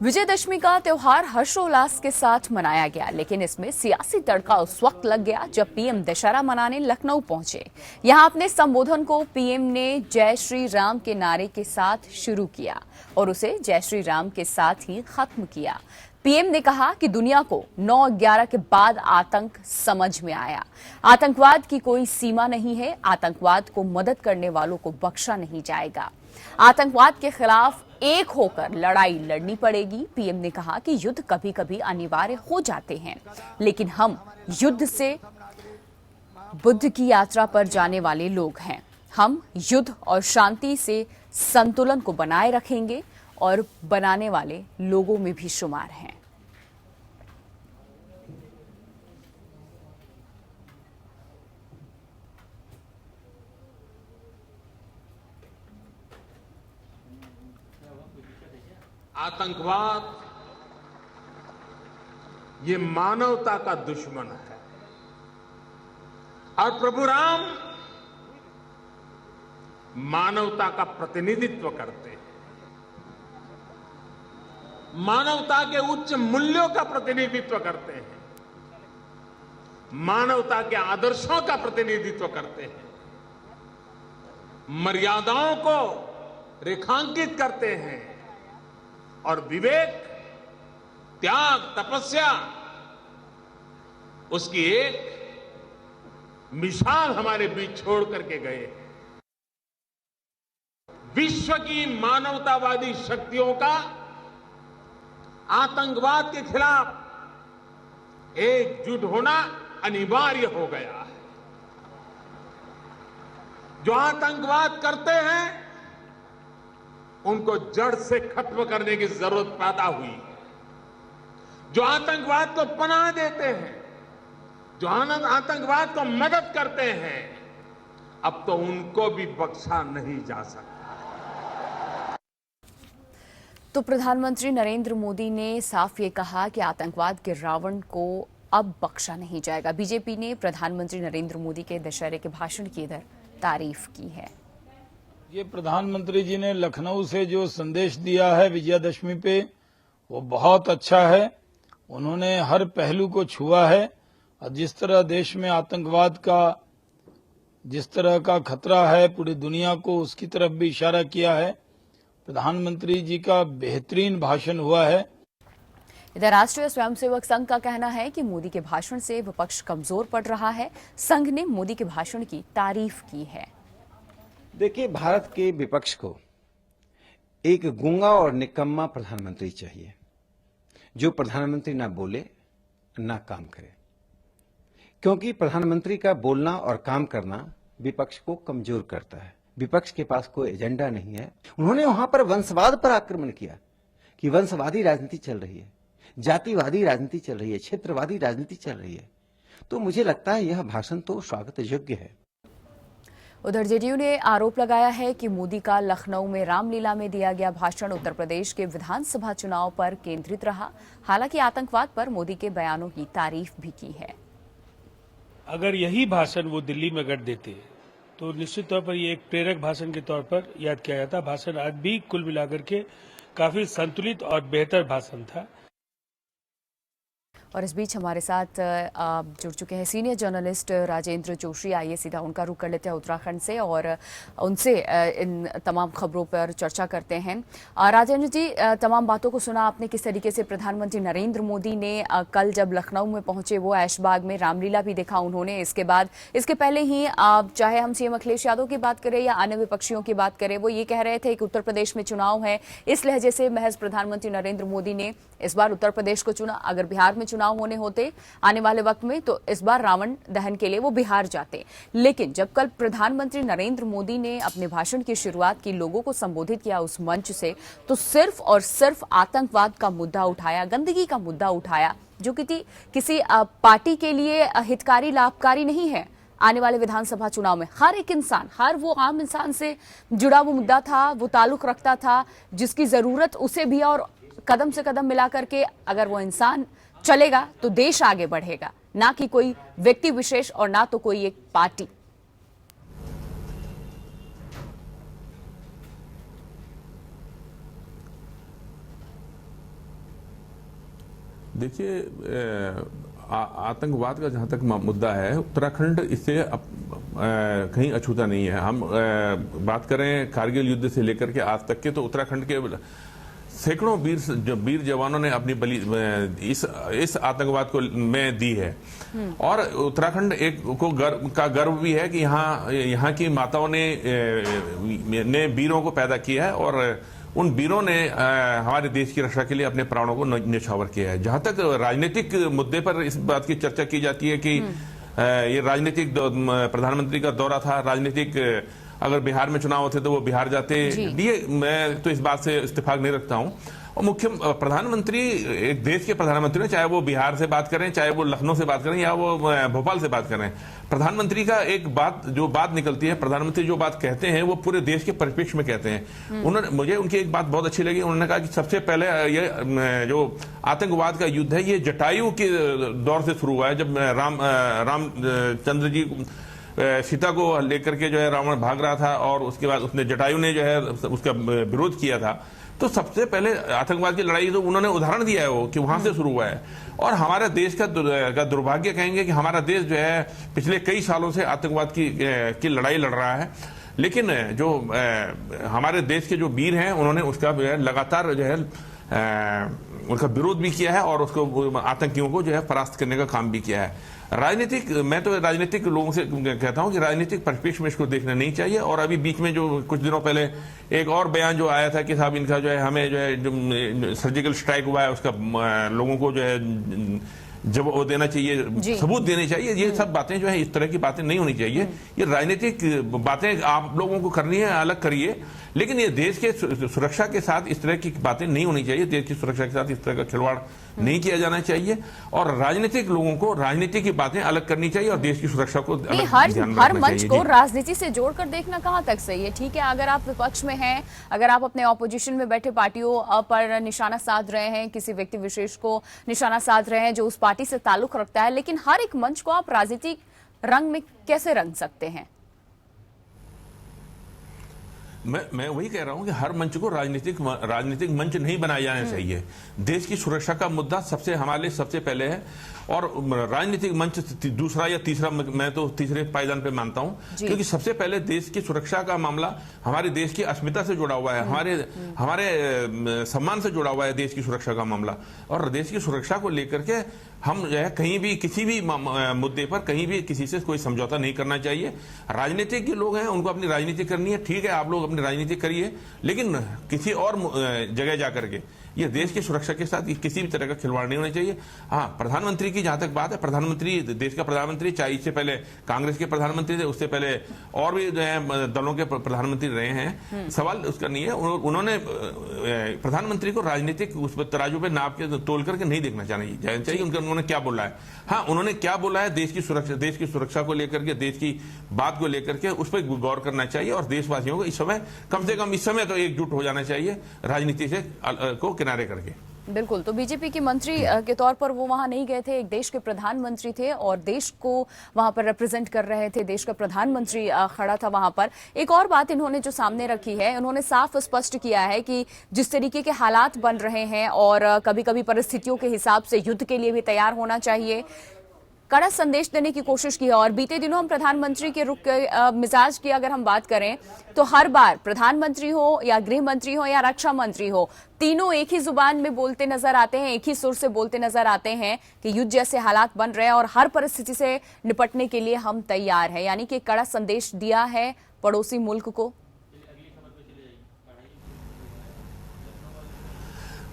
विजयदशमी का त्योहार हर्षोल्लास के साथ मनाया गया, लेकिन इसमें सियासी तड़का उस वक्त लग गया जब पीएम दशहरा मनाने लखनऊ पहुंचे। यहां अपने संबोधन को पीएम ने जय श्री राम के नारे के साथ शुरू किया और उसे जय श्री राम के साथ ही खत्म किया। पीएम ने कहा कि दुनिया को 9/11 के बाद आतंक समझ में आया। आतंकवाद की कोई सीमा नहीं है, आतंकवाद को मदद करने वालों को बख्शा नहीं जाएगा। आतंकवाद के खिलाफ एक होकर लड़ाई लड़नी पड़ेगी। पीएम ने कहा कि युद्ध कभी कभी अनिवार्य हो जाते हैं, लेकिन हम युद्ध से बुद्ध की यात्रा पर जाने वाले लोग हैं। हम युद्ध और शांति से संतुलन को बनाए रखेंगे और बनाने वाले लोगों में भी शुमार हैं। आतंकवाद ये मानवता का दुश्मन है और प्रभु राम मानवता का प्रतिनिधित्व करते हैं, मानवता के उच्च मूल्यों का प्रतिनिधित्व करते हैं, मानवता के आदर्शों का प्रतिनिधित्व करते हैं, मर्यादाओं को रेखांकित करते हैं और विवेक, त्याग, तपस्या उसकी एक मिसाल हमारे बीच छोड़ करके गए। विश्व की मानवतावादी शक्तियों का आतंकवाद के खिलाफ एकजुट होना अनिवार्य हो गया है। जो आतंकवाद करते हैं उनको जड़ से खत्म करने की जरूरत पैदा हुई। जो आतंकवाद को पनाह देते हैं, जो आतंकवाद को मदद करते हैं, अब तो उनको भी बख्शा नहीं जा सकता। तो प्रधानमंत्री नरेंद्र मोदी ने साफ ये कहा कि आतंकवाद के रावण को अब बख्शा नहीं जाएगा। बीजेपी ने प्रधानमंत्री नरेंद्र मोदी के दशहरे के भाषण की इधर तारीफ की है। ये प्रधानमंत्री जी ने लखनऊ से जो संदेश दिया है विजयादशमी पे, वो बहुत अच्छा है। उन्होंने हर पहलू को छुआ है और जिस तरह देश में आतंकवाद का जिस तरह का खतरा है पूरी दुनिया को, उसकी तरफ भी इशारा किया है। प्रधानमंत्री जी का बेहतरीन भाषण हुआ है। इधर राष्ट्रीय स्वयंसेवक संघ का कहना है कि मोदी के भाषण से विपक्ष कमजोर पड़ रहा है। संघ ने मोदी के भाषण की तारीफ की है। देखिए, भारत के विपक्ष को एक गूंगा और निकम्मा प्रधानमंत्री चाहिए, जो प्रधानमंत्री ना बोले ना काम करे, क्योंकि प्रधानमंत्री का बोलना और काम करना विपक्ष को कमजोर करता है। विपक्ष के पास कोई एजेंडा नहीं है। उन्होंने वहां पर वंशवाद पर आक्रमण किया कि वंशवादी राजनीति चल रही है, जातिवादी राजनीति चल रही है, क्षेत्रवादी राजनीति चल रही है। तो मुझे लगता है यह भाषण तो स्वागत योग्य है। उधर जेडीयू ने आरोप लगाया है कि मोदी का लखनऊ में रामलीला में दिया गया भाषण उत्तर प्रदेश के विधानसभा चुनाव पर केंद्रित रहा। हालांकि आतंकवाद पर मोदी के बयानों की तारीफ भी की है। अगर यही भाषण वो दिल्ली में कर देते तो निश्चित तौर पर ये एक प्रेरक भाषण के तौर पर याद किया जाता। भाषण आज भी कुल मिलाकर के काफी संतुलित और बेहतर भाषण था। और इस बीच हमारे साथ जुड़ चुके हैं सीनियर जर्नलिस्ट राजेंद्र जोशी। आइए सीधा उनका रुख कर लेते हैं उत्तराखंड से और उनसे इन तमाम खबरों पर चर्चा करते हैं। राजेंद्र जी, तमाम बातों को सुना आपने, किस तरीके से प्रधानमंत्री नरेंद्र मोदी ने कल जब लखनऊ में पहुंचे वो ऐशबाग में रामलीला भी देखा उन्होंने। इसके बाद इसके पहले ही चाहे हम सीएम अखिलेश यादव की बात करें या अन्य विपक्षियों की बात करें, वो ये कह रहे थे कि उत्तर प्रदेश में चुनाव है, इस लहजे से महज प्रधानमंत्री नरेंद्र मोदी ने इस बार उत्तर प्रदेश को चुना। अगर बिहार में चुनाव होने होते आने वाले वक्त में तो इस बार रावण दहन के लिए वो बिहार जाते। लेकिन जब कल प्रधानमंत्री नरेंद्र मोदी ने अपने भाषण की शुरुआत की, लोगों को संबोधित किया उस मंच से, तो सिर्फ और सिर्फ आतंकवाद का मुद्दा उठाया, गंदगी का मुद्दा उठाया, जो किसी पार्टी के लिए हितकारी लाभकारी नहीं है। आने वाले विधानसभा चुनाव में हर एक इंसान, हर वो आम इंसान से जुड़ा वो मुद्दा था, वो ताल्लुक रखता था जिसकी जरूरत उसे भी, और कदम से कदम मिला करके अगर वो इंसान चलेगा तो देश आगे बढ़ेगा, ना कि कोई व्यक्ति विशेष और ना तो कोई एक पार्टी। देखिए, आतंकवाद का जहां तक मुद्दा है, उत्तराखंड इससे कहीं अछूता नहीं है। हम बात करें कारगिल युद्ध से लेकर के आज तक के, तो उत्तराखंड के सैकड़ों वीर जवानों ने अपनी बलि इस आतंकवाद को में दी है। और उत्तराखंड का गर्व भी है कि यहाँ की माताओं ने वीरों को पैदा किया है, और उन वीरों ने हमारे देश की रक्षा के लिए अपने प्राणों को न्यौछावर किया है। जहां तक राजनीतिक मुद्दे पर इस बात की चर्चा की जाती है कि ये राजनीतिक प्रधानमंत्री का दौरा था, राजनीतिक, अगर बिहार में चुनाव होते तो वो बिहार जाते, ये मैं तो इस बात से इत्तेफाक नहीं रखता हूं। और मुख्य प्रधानमंत्री एक देश के प्रधानमंत्री, चाहे वो बिहार से बात करें, चाहे वो लखनऊ से बात करें, या वो भोपाल से बात करें, प्रधानमंत्री का एक बात निकलती है, प्रधानमंत्री जो बात कहते हैं वो पूरे देश के परिप्रेक्ष्य में कहते हैं। उन्होंने, मुझे उनकी एक बात बहुत अच्छी लगी, उन्होंने कहा कि सबसे पहले ये जो आतंकवाद का युद्ध है, ये जटायु के दौर से शुरू हुआ है, जब रामचंद्र जी सीता को लेकर के जो है रावण भाग रहा था, और उसके बाद उसने जटायु ने जो है उसका विरोध किया था। तो सबसे पहले आतंकवाद की लड़ाई तो उन्होंने उदाहरण दिया है वो, कि वहां से शुरू हुआ है। और हमारे देश का दुर्भाग्य कहेंगे कि हमारा देश जो है पिछले कई सालों से आतंकवाद की लड़ाई लड़ रहा है, लेकिन जो हमारे देश के जो वीर हैं, उन्होंने उसका लगातार जो है उनका विरोध भी किया है, और उसको आतंकियों को जो है परास्त करने का काम भी किया है। मैं तो राजनीतिक लोगों से कहता हूं कि राजनीतिक परिप्रेक्ष्य में इसको देखना नहीं चाहिए। और अभी बीच में जो कुछ दिनों पहले एक और बयान जो आया था कि साहब इनका जो है, हमें जो है जो सर्जिकल स्ट्राइक हुआ है उसका लोगों को जो है जब वो देना चाहिए, सबूत देने चाहिए, ये सब बातें जो है, इस तरह की बातें नहीं होनी चाहिए। ये राजनीतिक बातें आप लोगों को करनी है, अलग करिए, लेकिन ये देश के सुरक्षा के साथ इस तरह की बातें नहीं होनी चाहिए। देश की सुरक्षा के साथ इस तरह का खिलवाड़ नहीं किया जाना चाहिए, और राजनीतिक लोगों को राजनीति की बातें अलग करनी चाहिए, और देश की सुरक्षा को अलग हर मंच को राजनीति से जोड़कर देखना कहां तक सही है। ठीक है, अगर आप विपक्ष में हैं, अगर आप अपने ऑपोजिशन में बैठे पार्टियों पर निशाना साध रहे हैं, किसी व्यक्ति विशेष को निशाना साध रहे हैं जो उस पार्टी से ताल्लुक रखता है, लेकिन हर एक मंच को आप राजनीतिक रंग में कैसे रंग सकते हैं? मैं वही कह रहा हूं कि हर मंच को राजनीतिक मंच नहीं बनाया जाना चाहिए। देश की सुरक्षा का मुद्दा हमारे लिए सबसे पहले है, और राजनीतिक मंच दूसरा या तीसरा, मैं तो तीसरे पायदान पे मानता हूं, क्योंकि सबसे पहले देश की सुरक्षा का मामला हमारे देश की अस्मिता से जुड़ा हुआ है, हमारे सम्मान से जुड़ा हुआ है देश की सुरक्षा का मामला। और देश की सुरक्षा को लेकर के हम जो है कहीं भी किसी भी मुद्दे पर कहीं भी किसी से कोई समझौता नहीं करना चाहिए। राजनीतिक के लोग हैं, उनको अपनी राजनीति करनी है, ठीक है, आप लोग अपनी राजनीति करिए, लेकिन किसी और जगह जाकर के ये देश की सुरक्षा के साथ किसी भी तरह का खिलवाड़ नहीं होना चाहिए। हाँ, प्रधानमंत्री की जहां तक बात है, प्रधानमंत्री, देश का प्रधानमंत्री, चाहे इससे पहले कांग्रेस के प्रधानमंत्री थे, उससे पहले और भी जो है दलों के प्रधानमंत्री रहे हैं, सवाल उसका नहीं है। उन्होंने प्रधानमंत्री को राजनीतिक उस पर तराजू पे नाप के तोल करके नहीं देखना चाहिए उन्होंने क्या बोला है। हाँ, उन्होंने क्या बोला है देश की सुरक्षा को लेकर के, देश की बात को लेकर के, उस पर गौर करना चाहिए, और देशवासियों को इस समय, कम से कम इस समय तो एकजुट हो जाना चाहिए राजनीति से को किनारे करके। बिल्कुल, तो बीजेपी के मंत्री के तौर पर वो वहां नहीं गए थे, एक देश के प्रधानमंत्री थे और देश को वहां पर रिप्रेजेंट कर रहे थे, देश का प्रधानमंत्री खड़ा था वहां पर। एक और बात इन्होंने जो सामने रखी है, उन्होंने साफ स्पष्ट किया है कि जिस तरीके के हालात बन रहे हैं, और कभी कभी परिस्थितियों के हिसाब से युद्ध के लिए भी तैयार होना चाहिए, कड़ा संदेश देने की कोशिश की है। और बीते दिनों हम प्रधानमंत्री के रुख मिजाज की अगर हम बात करें, तो हर बार प्रधानमंत्री हो या गृह मंत्री हो या रक्षा मंत्री हो, तीनों एक ही जुबान में बोलते नजर आते हैं, एक ही सुर से बोलते नजर आते हैं कि युद्ध जैसे हालात बन रहे हैं और हर परिस्थिति से निपटने के लिए हम तैयार हैं। यानी कि कड़ा संदेश दिया है पड़ोसी मुल्क को।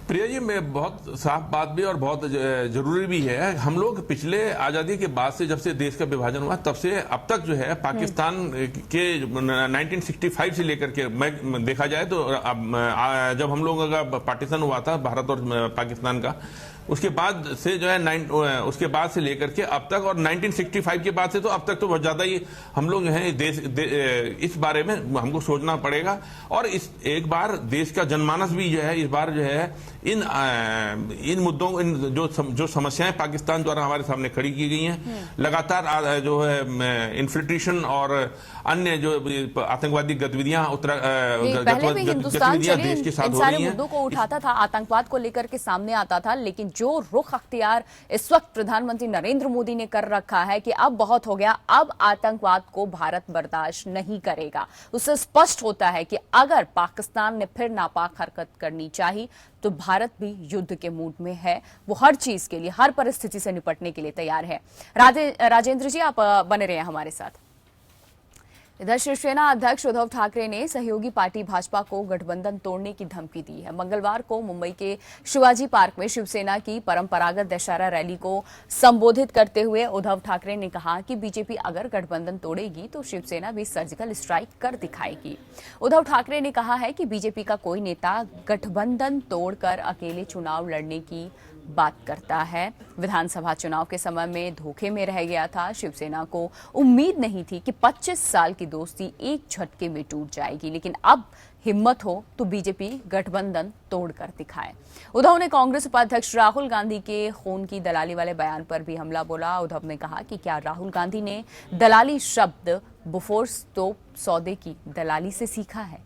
प्रिया जी, मैं बहुत साफ बात भी और बहुत जरूरी भी है। हम लोग पिछले आजादी के बाद से, जब से देश का विभाजन हुआ, तब से अब तक जो है पाकिस्तान के 1965 से लेकर के मैं देखा जाए तो जब हम लोगों का पार्टीशन हुआ था भारत और पाकिस्तान का, उसके बाद से जो है उसके बाद से लेकर के अब तक, और 1965 के बाद से तो अब तक तो बहुत ज्यादा ही हम लोग हैं इस बारे में हमको सोचना पड़ेगा। और इस एक बार देश का जनमानस भी जो है इस बार जो है इन मुद्दों, जो समस्याएं पाकिस्तान द्वारा हमारे सामने खड़ी की गई हैं, लगातार जो है इन्फिल्ट्रेशन और अन्य जो आतंकवादी गतिविधियां पहले भी हिंदुस्तान देश के साथ हो रही हैं, मुद्दों को उठाता था, आतंकवाद को लेकर के सामने आता था, लेकिन जो रुख अख्तियार इस वक्त प्रधानमंत्री नरेंद्र मोदी ने कर रखा है कि अब बहुत हो गया, अब आतंकवाद को भारत बर्दाश्त नहीं करेगा। उससे स्पष्ट होता है कि अगर पाकिस्तान ने फिर नापाक हरकत करनी चाहिए तो भारत भी युद्ध के मूड में है। वो हर चीज के लिए, हर परिस्थिति से निपटने के लिए तैयार है। राजेंद्र जी, आप बने रहे हमारे साथ। इधर शिवसेना अध्यक्ष उद्धव ठाकरे ने सहयोगी पार्टी भाजपा को गठबंधन तोड़ने की धमकी दी है। मंगलवार को मुंबई के शिवाजी पार्क में शिवसेना की परंपरागत दशहरा रैली को संबोधित करते हुए उद्धव ठाकरे ने कहा कि बीजेपी अगर गठबंधन तोड़ेगी तो शिवसेना भी सर्जिकल स्ट्राइक कर दिखाएगी। उद्धव ठाकरे ने कहा है कि बीजेपी का कोई नेता गठबंधन तोड़कर अकेले चुनाव लड़ने की बात करता है। विधानसभा चुनाव के समय में धोखे में रह गया था। शिवसेना को उम्मीद नहीं थी कि 25 साल की दोस्ती एक झटके में टूट जाएगी, लेकिन अब हिम्मत हो तो बीजेपी गठबंधन तोड़कर दिखाए। उद्धव ने कांग्रेस उपाध्यक्ष राहुल गांधी के खून की दलाली वाले बयान पर भी हमला बोला। उद्धव ने कहा कि क्या राहुल गांधी ने दलाली शब्द बोफोर्स तोप सौदे की दलाली से सीखा है?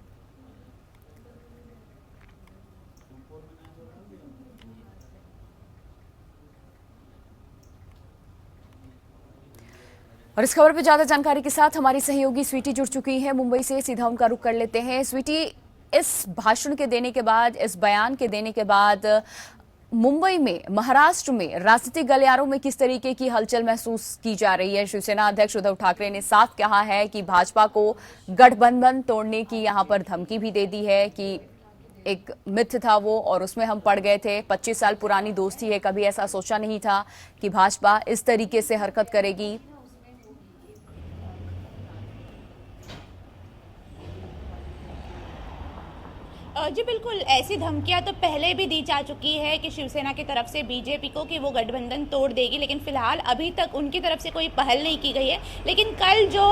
और इस खबर पर ज्यादा जानकारी के साथ हमारी सहयोगी स्वीटी जुड़ चुकी है मुंबई से। सीधा उनका रुख कर लेते हैं। स्वीटी, इस भाषण के देने के बाद, इस बयान के देने के बाद मुंबई में, महाराष्ट्र में राजनीतिक गलियारों में किस तरीके की हलचल महसूस की जा रही है? शिवसेना अध्यक्ष उद्धव ठाकरे ने साफ कहा है कि भाजपा को गठबंधन तोड़ने की यहां पर धमकी भी दे दी है कि एक मिथ था वो और उसमें हम पड़ गए थे। 25 साल पुरानी दोस्ती है, कभी ऐसा सोचा नहीं था कि भाजपा इस तरीके से हरकत करेगी। जी बिल्कुल, ऐसी धमकियां तो पहले भी दी जा चुकी है कि शिवसेना की तरफ से बीजेपी को कि वो गठबंधन तोड़ देगी, लेकिन फिलहाल अभी तक उनकी तरफ से कोई पहल नहीं की गई है। लेकिन कल जो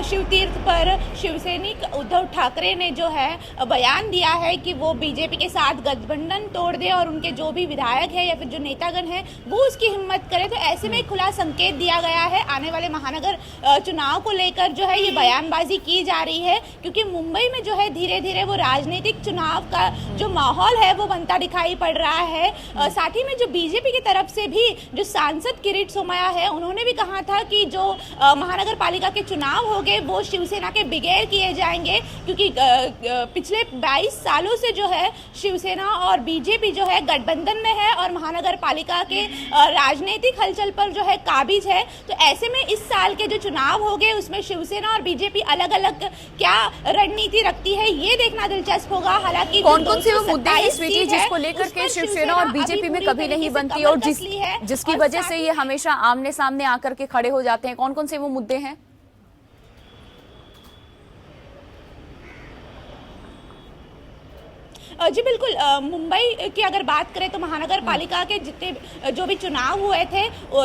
शिवतीर्थ पर शिवसैनिक उद्धव ठाकरे ने जो है बयान दिया है कि वो बीजेपी के साथ गठबंधन तोड़ दे और उनके जो भी विधायक है या फिर जो नेतागण है वो उसकी हिम्मत करे, तो ऐसे में खुला संकेत दिया गया है। आने वाले महानगर चुनाव को लेकर जो है ये बयानबाजी की जा रही है, क्योंकि मुंबई में जो है धीरे धीरे वो राजनीतिक चुनाव का जो माहौल है वो बनता दिखाई पड़ रहा है। साथ ही में जो बीजेपी की तरफ से भी जो सांसद किरीट सोमैया है, उन्होंने भी कहा था कि जो महानगर पालिका के चुनाव होंगे वो शिवसेना के बगैर किए जाएंगे, क्योंकि पिछले 22 सालों से जो है शिवसेना और बीजेपी जो है गठबंधन में है और महानगर पालिका के राजनीतिक हलचल पर जो है काबिज है। तो ऐसे में इस साल के जो चुनाव होंगे उसमें शिवसेना और बीजेपी अलग अलग क्या रणनीति रखती है, ये देखना दिलचस्प होगा। हालांकि कौन कौन से वो मुद्दे हैं स्वीटी जिसको लेकर के शिवसेना और बीजेपी में कभी नहीं बनती और जिसकी वजह से ये हमेशा आमने सामने आकर के खड़े हो जाते हैं? कौन कौन से वो मुद्दे हैं? जी बिल्कुल, मुंबई की अगर बात करें तो महानगर पालिका के जितने जो भी चुनाव हुए थे,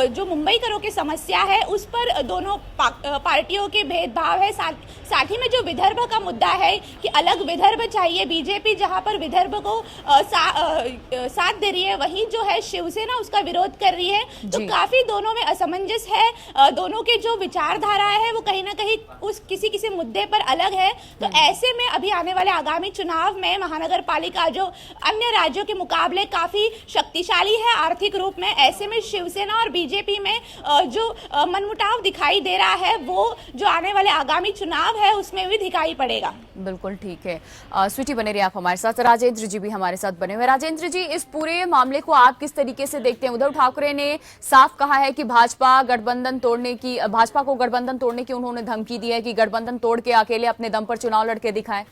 जो मुंबईकरों की समस्या है उस पर दोनों पार्टियों के भेदभाव है। साथ ही में जो विदर्भ का मुद्दा है कि अलग विदर्भ चाहिए, बीजेपी जहां पर विदर्भ को साथ दे रही है, वहीं जो है शिवसेना उसका विरोध कर रही है। तो काफी दोनों में असमंजस है। दोनों के जो विचारधारा है वो कहीं ना कहीं उस किसी मुद्दे पर अलग है। तो ऐसे में अभी आने वाले आगामी चुनाव में महानगर पालिका जो अन्य राज्यों के मुकाबले काफी शक्तिशाली है आर्थिक रूप में, ऐसे में शिवसेना और बीजेपी में जो मनमुटाव दिखाई दे रहा है वो जो आने वाले आगामी चुनाव है उसमें भी दिखाई पड़ेगा। बिल्कुल ठीक है। स्वीटी बने रहिए आप हमारे साथ। राजेंद्र जी भी हमारे साथ बने हुए। राजेंद्र जी, इस पूरे मामले को आप किस तरीके से देखते हैं? उद्धव ठाकरे ने साफ कहा है कि भाजपा को गठबंधन तोड़ने की उन्होंने धमकी दी है कि गठबंधन तोड़ के अकेले अपने दम पर चुनाव लड़के दिखाएं।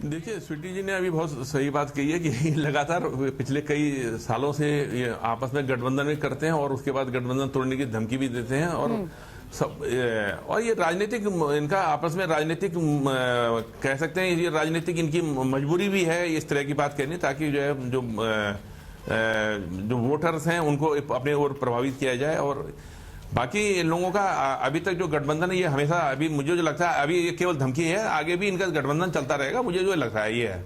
देखिए, स्वीटी जी ने अभी बहुत सही बात कही है कि लगातार पिछले कई सालों से ये आपस में गठबंधन में करते हैं और उसके बाद गठबंधन तोड़ने की धमकी भी देते हैं और और ये राजनीतिक, इनका आपस में राजनीतिक कह सकते हैं, ये राजनीतिक इनकी मजबूरी भी है इस तरह की बात कहनी, ताकि जो है जो वोटर्स हैं उनको अपने ओर प्रभावित किया जाए। और बाकी इन लोगों का अभी तक जो गठबंधन है ये हमेशा, अभी मुझे जो लगता है अभी ये केवल धमकी है, आगे भी इनका गठबंधन चलता रहेगा, मुझे जो लगता है ये है।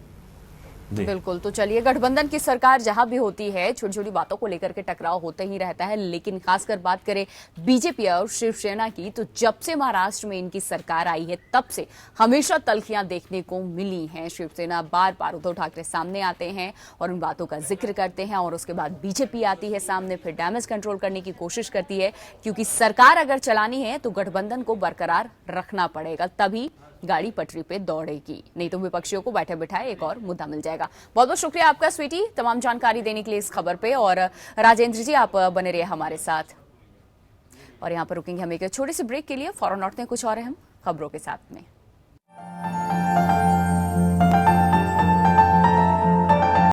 जी। बिल्कुल। तो चलिए, गठबंधन की सरकार जहां भी होती है, छोटी छोटी बातों को लेकर के टकराव होते ही रहता है, लेकिन खासकर बात करें बीजेपी और शिवसेना की, तो जब से महाराष्ट्र में इनकी सरकार आई है तब से हमेशा तल्खियां देखने को मिली हैं। शिवसेना बार बार उद्धव ठाकरे सामने आते हैं और उन बातों का जिक्र करते हैं, और उसके बाद बीजेपी आती है सामने, फिर डैमेज कंट्रोल करने की कोशिश करती है, क्योंकि सरकार अगर चलानी है तो गठबंधन को बरकरार रखना पड़ेगा, तभी गाड़ी पटरी पे दौड़ेगी, नहीं तो विपक्षियों को बैठे बिठाए एक और मुद्दा मिल जाएगा। बहुत बहुत शुक्रिया आपका स्वीटी, तमाम जानकारी देने के लिए इस खबर पे। और राजेंद्र जी, आप बने रहिए हमारे साथ, और यहाँ पर रुकेंगे हम एक छोटे से ब्रेक के लिए, फौरन लौटते हैं कुछ और हम खबरों के साथ में।